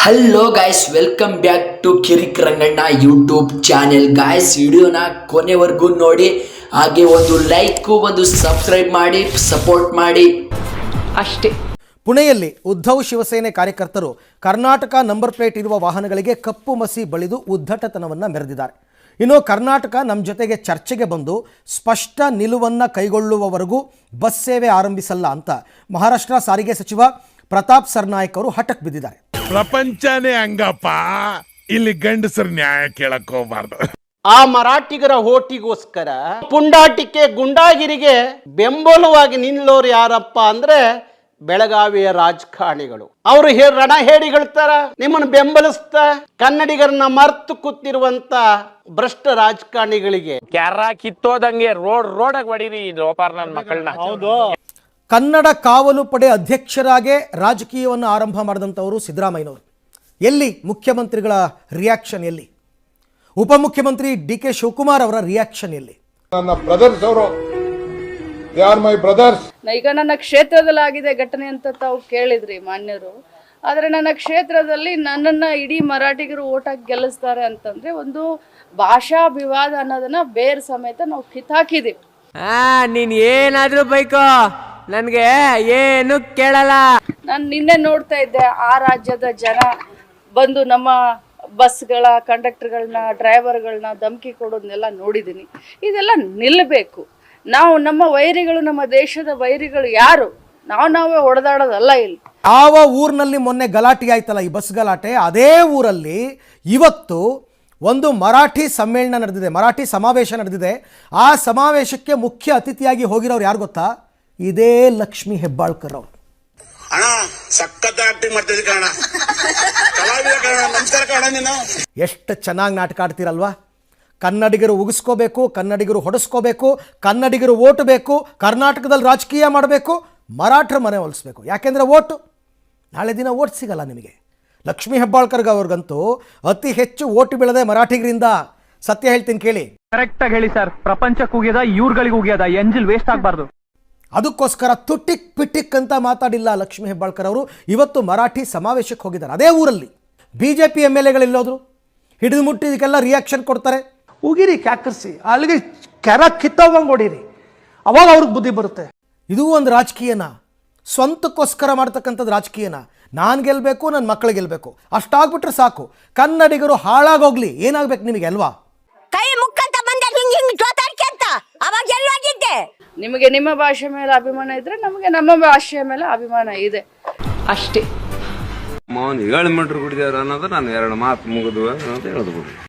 Hello guys, welcome back to Kirik Ranganna YouTube channel. Guys, ವಿಡಿಯೋನ ಕೊನೆವರೆಗೂ ನೋಡಿ, ಹಾಗೆ ಒಂದು ಲೈಕ್ ಒಂದು ಸಬ್ಸ್ಕ್ರೈಬ್ ಮಾಡಿ ಸಪೋರ್ಟ್ ಮಾಡಿ ಅಷ್ಟೇ. ಪುಣೆಯಲ್ಲಿ ಉದ್ಧವ್ ಶಿವಸೇನೆ ಕಾರ್ಯಕರ್ತರು ಕರ್ನಾಟಕ ನಂಬರ್ ಪ್ಲೇಟ್ ಇರುವ ವಾಹನಗಳಿಗೆ ಕಪ್ಪು ಮಸಿ ಬಳಿದು ಉದ್ದಟತನವನ್ನು ಮೆರೆದಿದ್ದಾರೆ. ಇನ್ನು ಕರ್ನಾಟಕ ನಮ್ಮ ಜೊತೆಗೆ ಚರ್ಚೆಗೆ ಬಂದು ಸ್ಪಷ್ಟ ನಿಲುವನ್ನು ಕೈಗೊಳ್ಳುವವರೆಗೂ ಬಸ್ ಸೇವೆ ಆರಂಭಿಸಲ್ಲ ಅಂತ ಮಹಾರಾಷ್ಟ್ರ ಸಾರಿಗೆ ಸಚಿವ ಪ್ರತಾಪ್ ಸರ್ನಾಯಕ್ ಅವರು ಹಠಕ್ಕೆ ಬಿದ್ದಿದ್ದಾರೆ. ಪ್ರಪಂಚನೇ ಹಂಗಪ್ಪ, ಇಲ್ಲಿ ಗಂಡಸರು ನ್ಯಾಯ ಕೇಳಕ್ ಹೋಗ್ಬಾರ್ದು. ಆ ಮರಾಠಿಗರ ಹೋಟಿಗೋಸ್ಕರ ಪುಂಡಾಟಿಕೆ ಗುಂಡಾಗಿರಿಗೆ ಬೆಂಬಲವಾಗಿ ನಿಲ್ಲೋರು ಯಾರಪ್ಪ ಅಂದ್ರೆ ಬೆಳಗಾವಿಯ ರಾಜಕಾರಣಿಗಳು. ಅವರು ರಣ ಹೇಡಿಗಳ ನಿಮ್ಮನ್ನು ಬೆಂಬಲಿಸ್ತಾ ಕನ್ನಡಿಗರನ್ನ ಮರ್ತು ಕೂತಿರುವಂತ ಭ್ರಷ್ಟ ರಾಜಕಾರಣಿಗಳಿಗೆ ಕ್ಯಾರ ಕಿತ್ತೋದಂಗೆ ರೋಡ್ ಹೊಡೀರಿ ನನ್ನ ಮಕ್ಕಳನ್ನ. ಹೌದು, ಕನ್ನಡ ಕಾವಲು ಪಡೆ ಅಧ್ಯಕ್ಷರಾಗೇ ರಾಜಕೀಯವನ್ನು ಆರಂಭ ಮಾಡಿದಂಥವರು ಸಿದ್ದರಾಮಯ್ಯನವರು. ಎಲ್ಲಿ ಮುಖ್ಯಮಂತ್ರಿಗಳ ರಿಯಾಕ್ಷನ್, ಎಲ್ಲಿ ಉಪಮುಖ್ಯಮಂತ್ರಿ DK ಶಿವಕುಮಾರ್ ಅವರ ರಿಯಾಕ್ಷನ್, ಎಲ್ಲಿ? ನನ್ನ ಬ್ರದರ್ಸ್ ಅವರು, ದೇ ಆರ್ ಮೈ ಬ್ರದರ್ಸ್. ಈಗ ನನ್ನ ಕ್ಷೇತ್ರದಲ್ಲಿ ಆಗಿದೆ ಘಟನೆ ಅಂತ ತಾವು ಕೇಳಿದ್ರಿ ಮಾನ್ಯರು. ಆದರೆ ನನ್ನ ಕ್ಷೇತ್ರದಲ್ಲಿ ನನ್ನನ್ನು ಇಡೀ ಮರಾಠಿಗರು ಓಟ್ ಹಾಕಿ ಗೆಲ್ಲಿಸ್ತಾರೆ ಅಂತಂದ್ರೆ ಒಂದು ಭಾಷಾ ವಿವಾದ ಅನ್ನೋದನ್ನ ಬೇರೆ ಸಮೇತ ನಾವು ಕಿತ್ತಾಕಿದೀವಿ. ನೀನ್ ಏನಾದ್ರೂ ಬೈಕೋ, ನನ್ಗೆ ಏನು ಕೇಳಲ್ಲ. ನಾನು ನಿನ್ನೆ ನೋಡ್ತಾ ಇದ್ದೆ, ಆ ರಾಜ್ಯದ ಜನ ಬಂದು ನಮ್ಮ ಬಸ್ಗಳ ಕಂಡಕ್ಟರ್ಗಳನ್ನ ಡ್ರೈವರ್ಗಳನ್ನ ಧಮಕಿ ಕೊಡೋದನ್ನೆಲ್ಲ ನೋಡಿದ್ದೀನಿ. ಇದೆಲ್ಲ ನಿಲ್ಲಬೇಕು. ನಾವು ನಮ್ಮ ವೈರಿಗಳು, ನಮ್ಮ ದೇಶದ ವೈರಿಗಳು ಯಾರು, ನಾವೇ ಹೊಡೆದಾಡೋದಲ್ಲ. ಇಲ್ಲಿ ಯಾವ ಊರಿನಲ್ಲಿ ಮೊನ್ನೆ ಗಲಾಟೆ ಆಯ್ತಲ್ಲ, ಈ ಬಸ್ ಗಲಾಟೆ, ಅದೇ ಊರಲ್ಲಿ ಇವತ್ತು ಒಂದು ಮರಾಠಿ ಸಮ್ಮೇಳನ ನಡೆದಿದೆ, ಮರಾಠಿ ಸಮಾವೇಶ ನಡೆದಿದೆ. ಆ ಸಮಾವೇಶಕ್ಕೆ ಮುಖ್ಯ ಅತಿಥಿಯಾಗಿ ಹೋಗಿರೋರು ಯಾರು ಗೊತ್ತಾ? ಇದೇ ಲಕ್ಷ್ಮೀ ಹೆಬ್ಬಾಳ್ಕರ್ ಅವರು. ಎಷ್ಟು ಚೆನ್ನಾಗಿ ನಾಟಕ ಆಡ್ತೀರಲ್ವಾ? ಕನ್ನಡಿಗರು ಉಗಿಸ್ಕೋಬೇಕು, ಕನ್ನಡಿಗರು ಹೊಡೆಸ್ಕೋಬೇಕು, ಕನ್ನಡಿಗರು ಓಟ್ ಬೇಕು, ಕರ್ನಾಟಕದಲ್ಲಿ ರಾಜಕೀಯ ಮಾಡಬೇಕು, ಮರಾಠರ ಮನೆ ಒಲಿಸ್ಬೇಕು. ಯಾಕೆಂದರೆ ಓಟು ನಾಳೆ ದಿನ ಓಟ್ ಸಿಗಲ್ಲ ನಿಮಗೆ. ಲಕ್ಷ್ಮೀ ಹೆಬ್ಬಾಳ್ಕರ್ಗೆ ಅವ್ರಿಗಂತೂ ಅತಿ ಹೆಚ್ಚು ಓಟು ಬೀಳದೆ ಮರಾಠಿಗರಿಂದ. ಸತ್ಯ ಹೇಳ್ತೀನಿ ಕೇಳಿ. ಕರೆಕ್ಟ್ ಆಗಿ ಹೇಳಿ ಸರ್, ಪ್ರಪಂಚಕ್ಕೆ ಉಗ್ಯದ ಇವ್ರುಗಳಿಗೆ ಉಗ್ಯದ, ಎಂಜಿಲ್ ವೇಸ್ಟ್ ಆಗಬಾರ್ದು. ಅದಕ್ಕೋಸ್ಕರ ತುಟಿಕ್ ಪಿಟಿಕ್ ಅಂತ ಮಾತಾಡಿಲ್ಲ ಲಕ್ಷ್ಮೀ ಹೆಬ್ಬಾಳ್ಕರ್ ಅವರು. ಇವತ್ತು ಮರಾಠಿ ಸಮಾವೇಶಕ್ಕೆ ಹೋಗಿದ್ದಾರೆ. ಅದೇ ಊರಲ್ಲಿ BJP MLA ಎಲ್ಲೋದ್ರು? ಹಿಡಿದು ಮುಟ್ಟಿದಕ್ಕೆಲ್ಲ ರಿಯಾಕ್ಷನ್ ಕೊಡ್ತಾರೆ. ಉಗಿರಿ, ಕ್ಯಾಕರ್ಸಿ, ಅಲ್ಲಿಗೆ ಕೆರ ಕಿತ್ತೋಗಂಗೆ ಹೊಡೀರಿ, ಅವಾಗ ಅವ್ರಿಗೆ ಬುದ್ಧಿ ಬರುತ್ತೆ. ಇದು ಒಂದು ರಾಜಕೀಯನ, ಸ್ವಂತಕ್ಕೋಸ್ಕರ ಮಾಡ್ತಕ್ಕಂಥದ್ದು ರಾಜಕೀಯನ. ನಾನು ಗೆಲ್ಲಬೇಕು, ನನ್ನ ಮಕ್ಕಳು ಗೆಲ್ಲಬೇಕು, ಅಷ್ಟಾಗ್ಬಿಟ್ರೆ ಸಾಕು. ಕನ್ನಡಿಗರು ಹಾಳಾಗೋಗ್ಲಿ, ಏನಾಗ್ಬೇಕು ನಿಮಗೆ ಅಲ್ವಾ? ಕೈ ಮುಕ್ಕಂತ ಬಂದೆ ಹಿಂಗ್ ಜೋತಾಡ್ಕೆ ಅಂತ ಅವಾಗ ಎಲ್ಲೋಗಿದ್ದೆ. ನಿಮಗೆ ನಿಮ್ಮ ಭಾಷೆ ಮೇಲೆ ಅಭಿಮಾನ ಇದ್ರೆ ನಮಗೆ ನಮ್ಮ ಭಾಷೆಯ ಮೇಲೆ ಅಭಿಮಾನ ಇದೆ ಅಷ್ಟೇ. ಮೌನ್ 7 ಮೀಟರ್ ಕುಡಿದಾರ ಅನ್ನೋದು ನಾನು 2 ಮಾತು ಮುಗಿದ್ವು ಅಂತ ಹೇಳಿದ್ಬಿಡು.